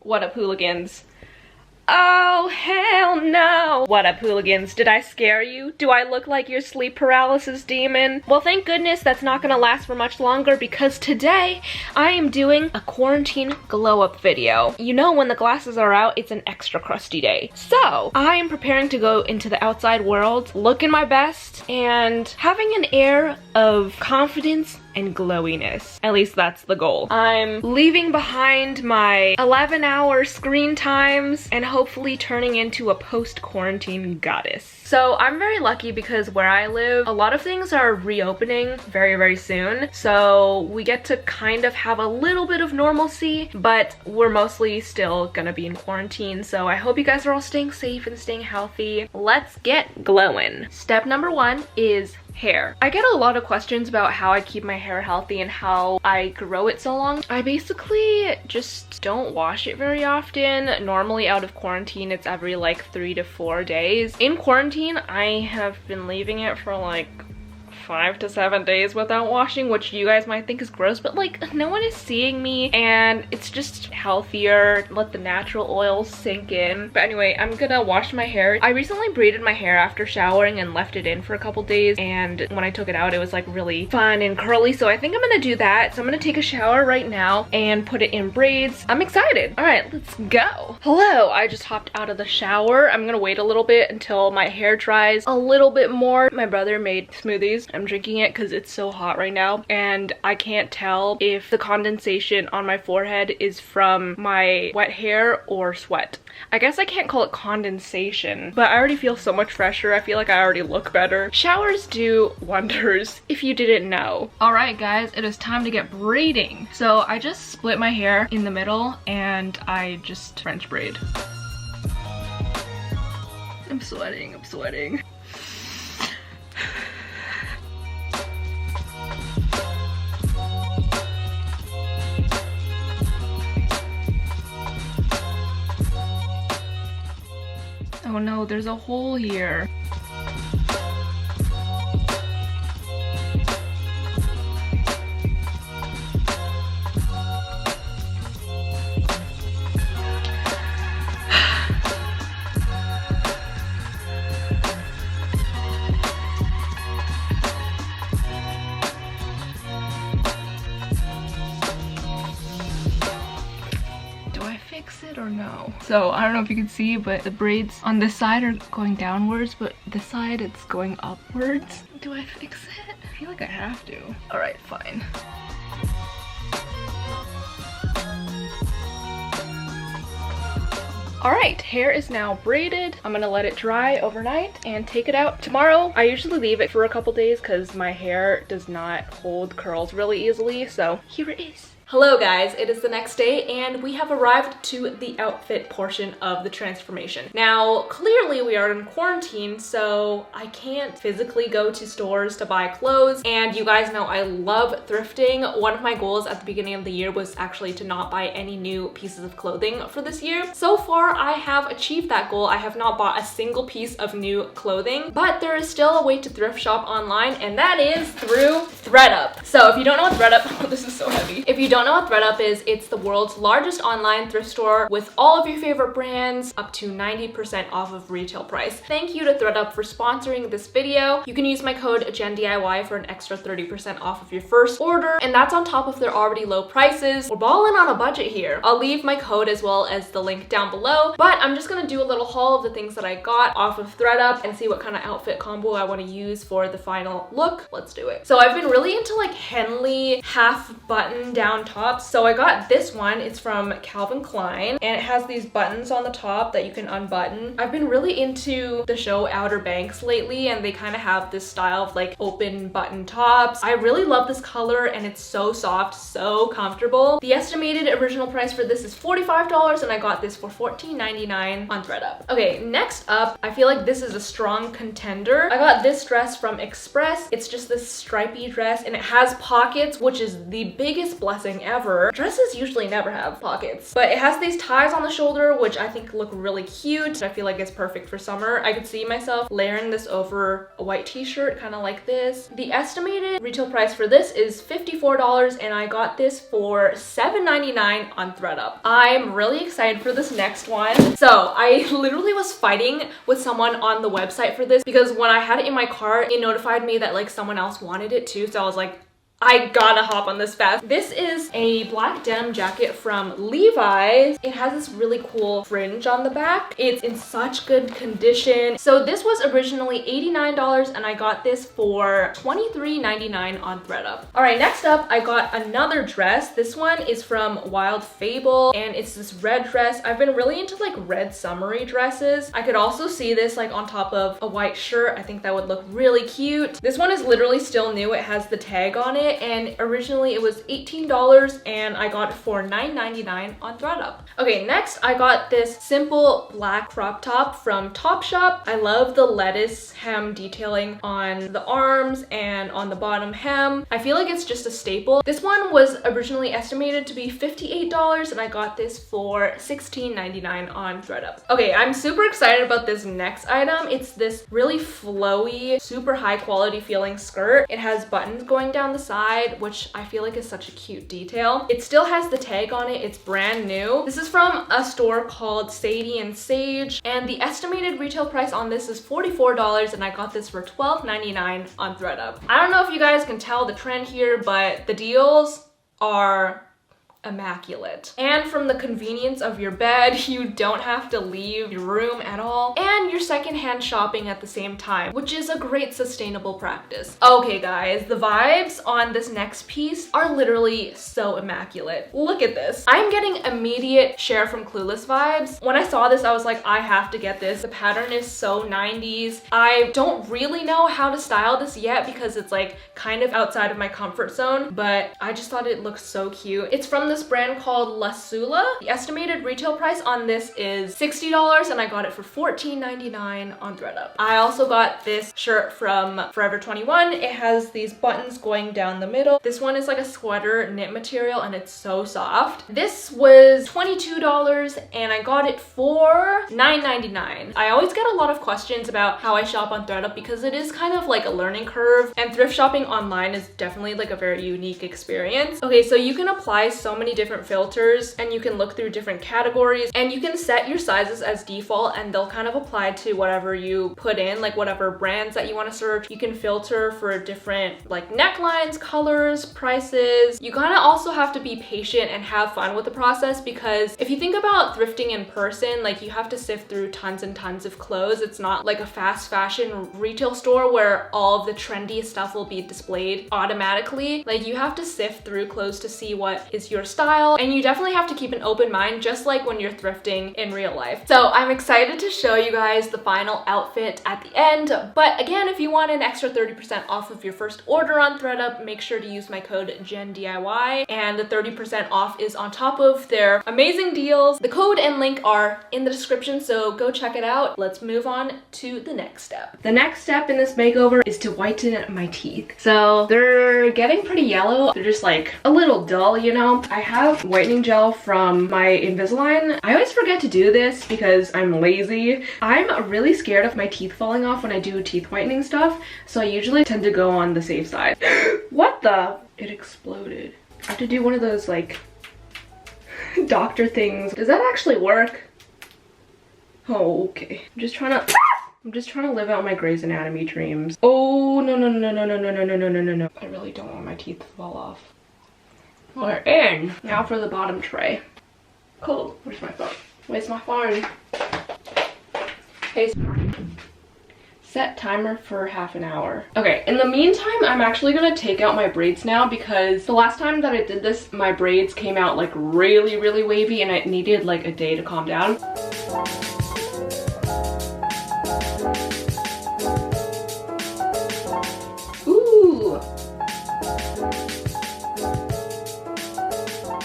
What up, hooligans? Oh, hell no! What up, hooligans? Did I scare you? Do I look like your sleep paralysis demon? Well, thank goodness that's not gonna last for much longer because today I am doing a quarantine glow-up video. You know, when the glasses are out, it's an extra crusty day. So, I am preparing to go into the outside world, looking my best, and having an air of confidence and glowiness. At least that's the goal. I'm leaving behind my 11-hour screen times and hopefully turning into a post-quarantine goddess. So I'm very lucky because where I live, a lot of things are reopening very, very soon. So we get to kind of have a little bit of normalcy, but we're mostly still gonna be in quarantine. So I hope you guys are all staying safe and staying healthy. Let's get glowing. Step number 1 is hair. I get a lot of questions about how I keep my hair healthy and how I grow it so long. I basically just don't wash it very often. Normally out of quarantine, it's every like 3 to 4 days. In quarantine, I have been leaving it for like 5 to 7 days without washing, which you guys might think is gross, but like no one is seeing me and it's just healthier. Let the natural oils sink in. But anyway, I'm gonna wash my hair. I recently braided my hair after showering and left it in for a couple days, and when I took it out it was like really fun and curly, so I think I'm gonna do that. So I'm gonna take a shower right now and put it in braids. I'm excited. All right, let's go. Hello, I just hopped out of the shower. I'm gonna wait a little bit until my hair dries a little bit more. My brother made smoothies. I'm drinking it because it's so hot right now and I can't tell if the condensation on my forehead is from my wet hair or sweat. I guess I can't call it condensation, but I already feel so much fresher. I feel like I already look better. Showers do wonders if you didn't know. All right, guys, it is time to get braiding. So I just split my hair in the middle and I just French braid. I'm sweating, I'm sweating. Oh no, there's a hole here. Fix it or no? So I don't know if you can see, but the braids on this side are going downwards, but this side it's going upwards. Do I fix it? I feel like I have to. All right, fine. All right, hair is now braided. I'm gonna let it dry overnight and take it out tomorrow. I usually leave it for a couple days because my hair does not hold curls really easily, so here it is. Hello guys, it is the next day and we have arrived to the outfit portion of the transformation. Now, clearly we are in quarantine, so I can't physically go to stores to buy clothes, and you guys know I love thrifting. One of my goals at the beginning of the year was actually to not buy any new pieces of clothing for this year. So far, I have achieved that goal. I have not bought a single piece of new clothing, but there is still a way to thrift shop online, and that is through ThredUP. So if you don't know what ThredUp, oh, this is so heavy. If you don't know what ThredUP is, it's the world's largest online thrift store with all of your favorite brands up to 90% off of retail price. Thank you to ThredUP for sponsoring this video. You can use my code JENDIY for an extra 30% off of your first order, and that's on top of their already low prices. We're balling on a budget here. I'll leave my code as well as the link down below, but I'm just gonna do a little haul of the things that I got off of ThredUP and see what kind of outfit combo I want to use for the final look. Let's do it. So I've been really into like Henley half button down tops. So I got this one. It's from Calvin Klein and it has these buttons on the top that you can unbutton. I've been really into the show Outer Banks lately, and they kind of have this style of like open button tops. I really love this color and it's so soft, so comfortable. The estimated original price for this is $45 and I got this for $14.99 on ThredUP. Okay, next up, I feel like this is a strong contender. I got this dress from Express. It's just this stripy dress and it has pockets, which is the biggest blessing thing ever. Dresses usually never have pockets, but it has these ties on the shoulder, which I think look really cute. I feel like it's perfect for summer. I could see myself layering this over a white t-shirt, kind of like this. The estimated retail price for this is $54, and I got this for $7.99 on ThredUp. I'm really excited for this next one. So I literally was fighting with someone on the website for this because when I had it in my cart, it notified me that like someone else wanted it too. So I was like, I gotta hop on this fast. This is a black denim jacket from Levi's. It has this really cool fringe on the back. It's in such good condition. So this was originally $89 and I got this for $23.99 on ThredUp. All right, next up, I got another dress. This one is from Wild Fable and it's this red dress. I've been really into like red summery dresses. I could also see this like on top of a white shirt. I think that would look really cute. This one is literally still new. It has the tag on it. And originally it was $18 and I got it for $9.99 on ThredUp. Okay, next I got this simple black crop top from Topshop. I love the lettuce hem detailing on the arms and on the bottom hem. I feel like it's just a staple. This one was originally estimated to be $58 and I got this for $16.99 on ThredUp. Okay, I'm super excited about this next item. It's this really flowy, super high quality feeling skirt. It has buttons going down the side, which I feel like is such a cute detail. It still has the tag on it. It's brand new. This is from a store called Sadie and Sage, and the estimated retail price on this is $44 and I got this for $12.99 on ThredUp. I don't know if you guys can tell the trend here, but the deals are immaculate. And from the convenience of your bed, you don't have to leave your room at all, and you're secondhand shopping at the same time, which is a great sustainable practice. Okay guys, the vibes on this next piece are literally so immaculate. Look at this. I'm getting immediate Cher from Clueless vibes. When I saw this, I was like, I have to get this. The pattern is so 90s. I don't really know how to style this yet because it's like kind of outside of my comfort zone, but I just thought it looked so cute. It's from this brand called La Sula. The estimated retail price on this is $60 and I got it for $14.99 on ThredUp. I also got this shirt from Forever 21. It has these buttons going down the middle. This one is like a sweater knit material and it's so soft. This was $22 and I got it for $9.99. I always get a lot of questions about how I shop on ThredUp because it is kind of like a learning curve, and thrift shopping online is definitely like a very unique experience. Okay, so you can apply so many different filters and you can look through different categories and you can set your sizes as default and they'll kind of apply to whatever you put in, like whatever brands that you want to search. You can filter for different like necklines, colors, prices. You kind of also have to be patient and have fun with the process because if you think about thrifting in person, like you have to sift through tons and tons of clothes. It's not like a fast fashion retail store where all of the trendy stuff will be displayed automatically. Like you have to sift through clothes to see what is your style, and you definitely have to keep an open mind just like when you're thrifting in real life. So I'm excited to show you guys the final outfit at the end, but again, if you want an extra 30% off of your first order on ThredUp, make sure to use my code JENDIY, and the 30% off is on top of their amazing deals. The code and link are in the description, so go check it out. Let's move on to the next step. The next step in this makeover is to whiten my teeth. So they're getting pretty yellow. They're just like a little dull, you know? I have whitening gel from my Invisalign. I always forget to do this because I'm lazy. I'm really scared of my teeth falling off when I do teeth whitening stuff, so I usually tend to go on the safe side. What the? It exploded. I have to do one of those like doctor things. Does that actually work? Oh, okay. I'm just trying to live out my Grey's Anatomy dreams. Oh, no, no, no, no, no, no, no, no, no, no, no, no. I really don't want my teeth to fall off. We're in. Now for the bottom tray. Cool. Where's my phone? Where's my phone? Hey. Set timer for half an hour. Okay, in the meantime, I'm actually gonna take out my braids now because the last time that I did this, my braids came out like really, really wavy and it needed like a day to calm down.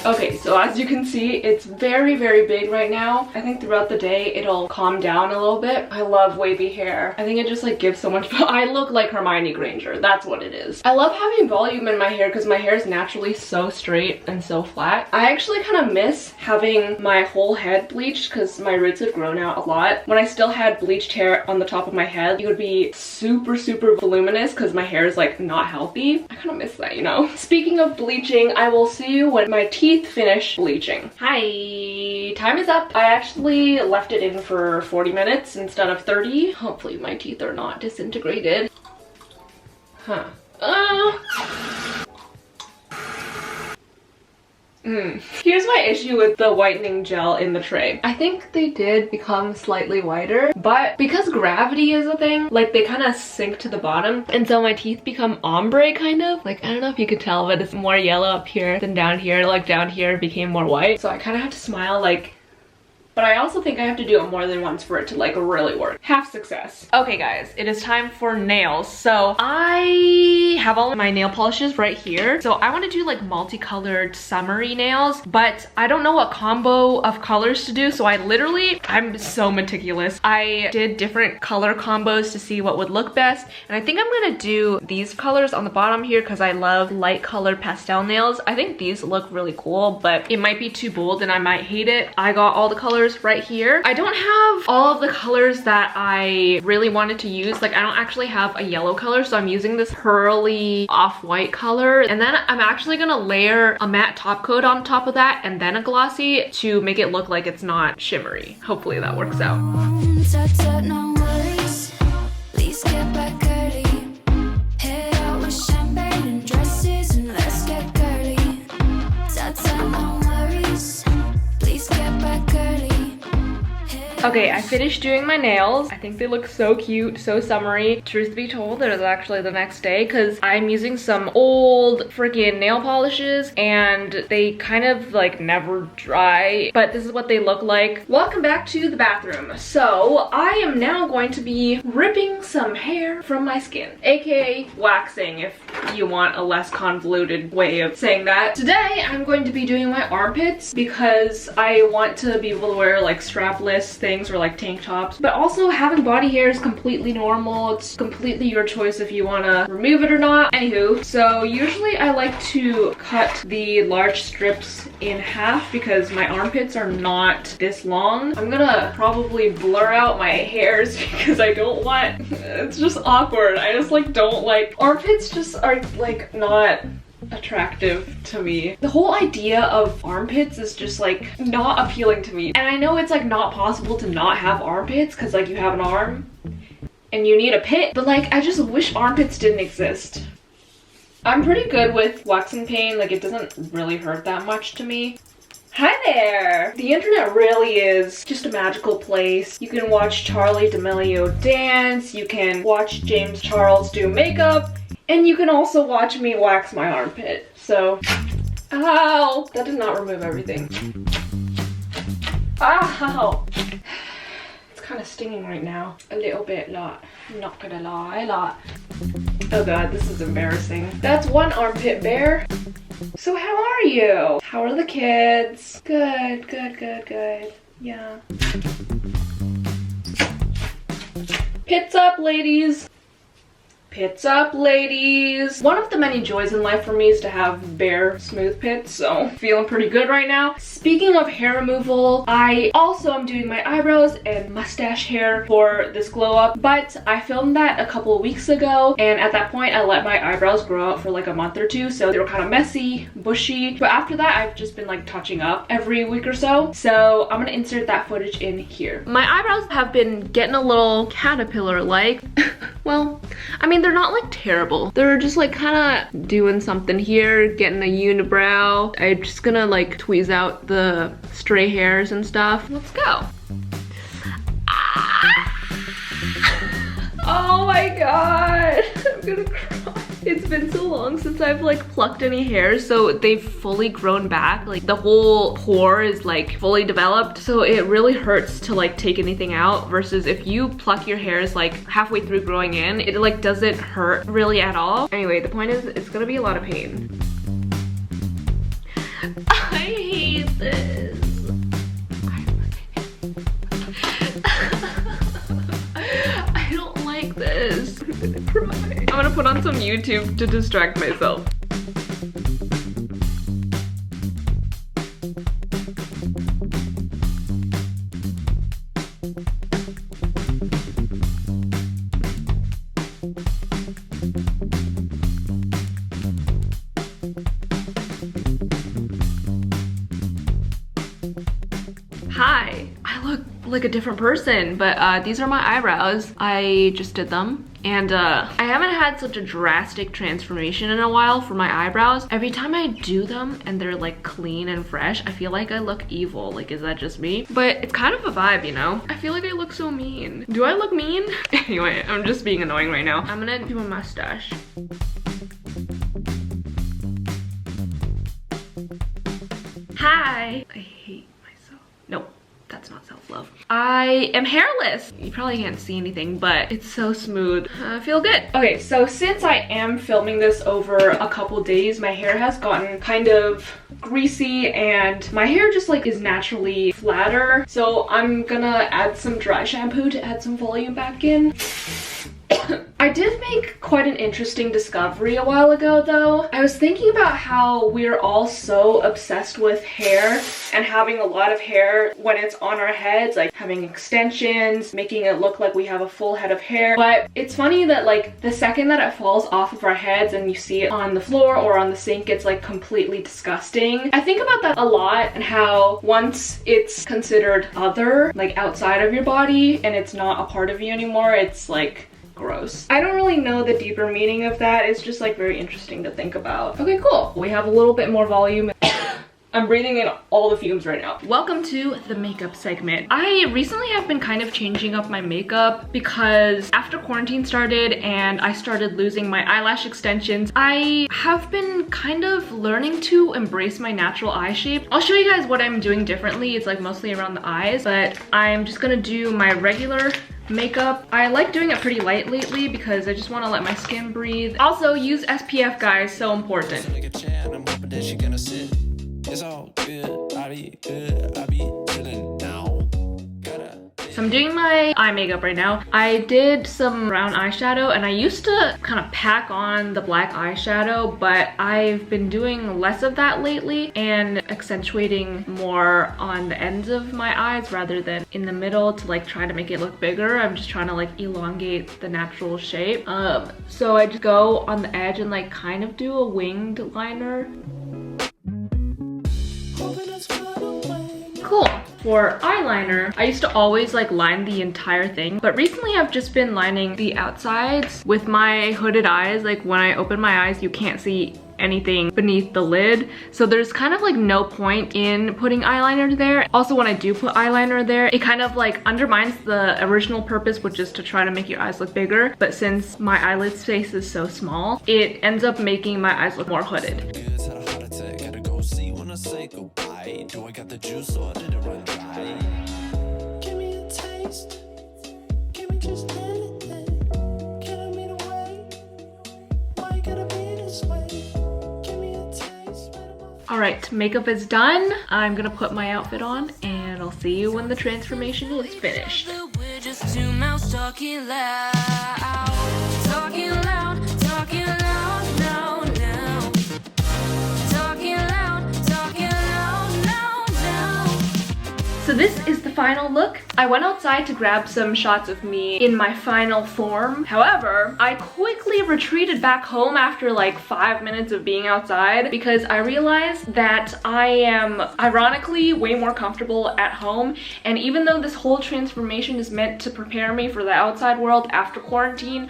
Okay, so as you can see, it's very, very big right now. I think throughout the day, it'll calm down a little bit. I love wavy hair. I think it just like gives so much, I look like Hermione Granger. That's what it is. I love having volume in my hair because my hair is naturally so straight and so flat. I actually kind of miss having my whole head bleached because my roots have grown out a lot. When I still had bleached hair on the top of my head, it would be super, super voluminous because my hair is like not healthy. I kind of miss that, you know? Speaking of bleaching, I will see you when my teeth finish bleaching. Hi, time is up. I actually left it in for 40 minutes instead of 30. Hopefully my teeth are not disintegrated. Huh. Here's my issue with the whitening gel in the tray. I think they did become slightly whiter, but because gravity is a thing, like they kind of sink to the bottom, and so my teeth become ombre kind of. Like, I don't know if you could tell, but it's more yellow up here than down here. Like down here became more white. So I kind of have to smile like, but I also think I have to do it more than once for it to like really work. Half success. Okay guys, it is time for nails. So I have all of my nail polishes right here. So I want to do like multicolored summery nails, but I don't know what combo of colors to do. So I'm so meticulous. I did different color combos to see what would look best. And I think I'm gonna do these colors on the bottom here because I love light colored pastel nails. I think these look really cool, but it might be too bold and I might hate it. I got all the colors right here. I don't have all of the colors that I really wanted to use. Like I don't actually have a yellow color, so I'm using this pearly off-white color. And then I'm actually gonna layer a matte top coat on top of that and then a glossy to make it look like it's not shimmery. Hopefully that works out. Okay, I finished doing my nails. I think they look so cute, so summery. Truth be told, it was actually the next day because I'm using some old freaking nail polishes and they kind of like never dry, but this is what they look like. Welcome back to the bathroom. So I am now going to be ripping some hair from my skin, aka waxing if you want a less convoluted way of saying that. Today I'm going to be doing my armpits because I want to be able to wear like strapless things or like tank tops, but also having body hair is completely normal. It's completely your choice if you want to remove it or not. Anywho, so usually I like to cut the large strips in half because my armpits are not this long. I'm gonna probably blur out my hairs because I don't want, it's just awkward. I just like don't like, armpits just are like not attractive to me. The whole idea of armpits is just like not appealing to me. And I know it's like not possible to not have armpits because like you have an arm and you need a pit, but like I just wish armpits didn't exist. I'm pretty good with waxing pain, like it doesn't really hurt that much to me. Hi there! The internet really is just a magical place. You can watch Charli D'Amelio dance, you can watch James Charles do makeup, and you can also watch me wax my armpit. So, ow! That did not remove everything. Ow! It's kind of stinging right now. A little bit, lot. I'm not gonna lie, lot. Oh god, this is embarrassing. That's one armpit bare. So how are you? How are the kids? Good, good, good, good. Yeah. Pits up, ladies. Pits up, ladies. One of the many joys in life for me is to have bare, smooth pits, so feeling pretty good right now. Speaking of hair removal, I also am doing my eyebrows and mustache hair for this glow up, but I filmed that a couple of weeks ago, and at that point I let my eyebrows grow out for like a month or two, so they were kind of messy, bushy, but after that I've just been like touching up every week or so, so I'm gonna insert that footage in here. My eyebrows have been getting a little caterpillar-like. Well, I mean, they're not like terrible. They're just like kind of doing something here, getting a unibrow. I'm just gonna like tweeze out the stray hairs and stuff. Let's go. Ah! Oh my god, I'm gonna cry. It's been so long since I've like plucked any hairs, so they've fully grown back. Like the whole pore is like fully developed, so it really hurts to like take anything out, versus if you pluck your hairs like halfway through growing in, it like doesn't hurt really at all. Anyway, the point is it's gonna be a lot of pain. I hate this. I don't like this. I'm gonna cry. I'm gonna put on some YouTube to distract myself. Hi, I look like a different person, but these are my eyebrows. I just did them, and I haven't had such a drastic transformation in a while for my eyebrows. Every time I do them and they're like clean and fresh, I feel like I look evil. Like, is that just me? But it's kind of a vibe, you know? I feel like I look so mean. Do I look mean? Anyway, I'm just being annoying right now. I'm gonna do a mustache. Hi! I hate myself. Nope. That's not self-love. I am hairless. You probably can't see anything, but it's so smooth. I feel good. Okay, so since I am filming this over a couple days, my hair has gotten kind of greasy and my hair just like is naturally flatter. So I'm gonna add some dry shampoo to add some volume back in. I did make quite an interesting discovery a while ago though. I was thinking about how we're all so obsessed with hair and having a lot of hair when it's on our heads, like having extensions, making it look like we have a full head of hair. But it's funny that like the second that it falls off of our heads and you see it on the floor or on the sink, it's like completely disgusting. I think about that a lot and how once it's considered other, like outside of your body, and it's not a part of you anymore, it's like gross. I don't really know the deeper meaning of that. It's just like very interesting to think about. Okay, cool. We have a little bit more volume. I'm breathing in all the fumes right now. Welcome to the makeup segment. I recently have been kind of changing up my makeup because after quarantine started and I started losing my eyelash extensions, I have been kind of learning to embrace my natural eye shape. I'll show you guys what I'm doing differently. It's like mostly around the eyes, but I'm just gonna do my regular makeup. I like doing it pretty light lately because I just want to let my skin breathe. Also, use SPF, guys, so important. So I'm doing my eye makeup right now. I did some brown eyeshadow and I used to kind of pack on the black eyeshadow, but I've been doing less of that lately and accentuating more on the ends of my eyes rather than in the middle to like try to make it look bigger. I'm just trying to like elongate the natural shape. So I just go on the edge and like kind of do a winged liner. Cool. For eyeliner, I used to always like line the entire thing, but recently I've just been lining the outsides with my hooded eyes. Like when I open my eyes, you can't see anything beneath the lid, so there's kind of like no point in putting eyeliner there. Also, when I do put eyeliner there, it kind of like undermines the original purpose, which is to try to make your eyes look bigger, but since my eyelid space is so small, it ends up making my eyes look more hooded. Do I got the juice or did it run dry? Give me a taste. Give me just anything. Can I meet a way? Why you gotta be this way? Give me a taste. Alright, makeup is done. I'm gonna put my outfit on and I'll see you when the transformation is finished. We're just two mouths talking loud. Talking loud, talking loud, no, no. Talking loud, talking loud, no, no. So this is the final look. I went outside to grab some shots of me in my final form. However, I quickly retreated back home after like 5 minutes of being outside because I realized that I am ironically way more comfortable at home. And even though this whole transformation is meant to prepare me for the outside world after quarantine,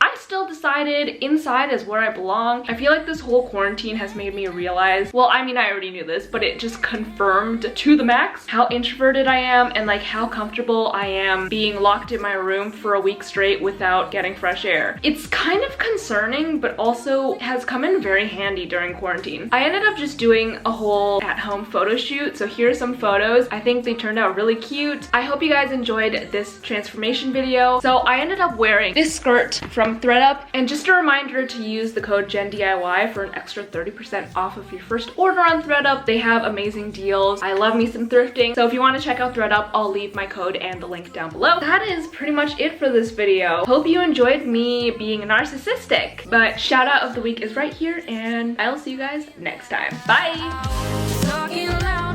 I still decided inside is where I belong. I feel like this whole quarantine has made me realize, well, I mean, I already knew this, but it just confirmed to the max how introverted I am and like how comfortable I am being locked in my room for a week straight without getting fresh air. It's kind of concerning, but also has come in very handy during quarantine. I ended up just doing a whole at-home photo shoot, so here are some photos. I think they turned out really cute. I hope you guys enjoyed this transformation video. So I ended up wearing this skirt from ThredUP ThredUP. And just a reminder to use the code JENDIY for an extra 30% off of your first order on ThredUP. They have amazing deals. I love me some thrifting. So if you want to check out ThredUP, I'll leave my code and the link down below. That is pretty much it for this video. Hope you enjoyed me being narcissistic. But shout out of the week is right here, and I'll see you guys next time. Bye!